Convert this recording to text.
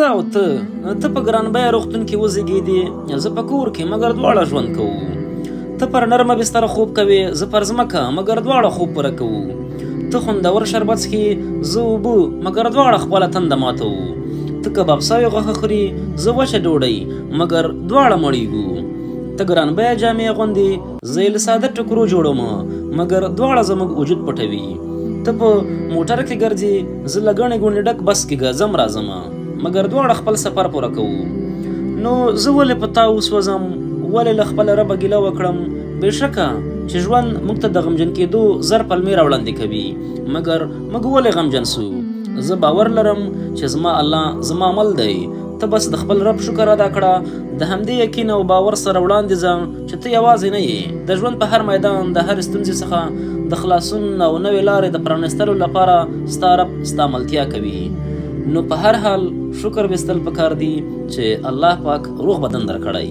او ته په ګران بیه روغتون کې وزېږېدې، زه په کور کې مګر دواړه ژوند کوو. ته پر نرمه بستره خوب کوې، زه پر ځمکه مګر دواړه خوب پوره کوو. ته خوندور شربت څښې، زه اوبه مګر دواړه خپله تنده ماتوو. ته کباب سوې غوښه خورې، زه وچه ډوډۍ مګر دواړه مړېږو. ته ګران بیه جامې اغوندې، زه یې له ساده ټکرو جوړوم مګر دواړه زموږ وجود پټوي. ته په موټر کې ګرځې، زه له ګڼې ګوڼې ډک بس کې ځم راځم مګر دواړه خپل سفر پوره کوو. نو زه ولې په تا وسوځم، ولې له خپله ربه ګیله وکړم؟ بېشکه چې ژوند موږ ته د غمجن کېدو زر پلمې راوړاندې کوي، مګر موږ ولې غمجن سو؟ زه باور لرم چې زما الله زما مل دی. ته بس د خپل رب شکر ادا کړه، د همدې یقین او باور سره وړاندې ځه چې ته یوازې نه یې. د ژوند په هر میدان د هر ستونزې څخه د خلاصون او نوې لارې د پرانیستلو لپاره ستا رب ستا ملتیا کوي. نو په هر حال شکر ویستل پکار دي چې الله پاک روغ بدن درکړی.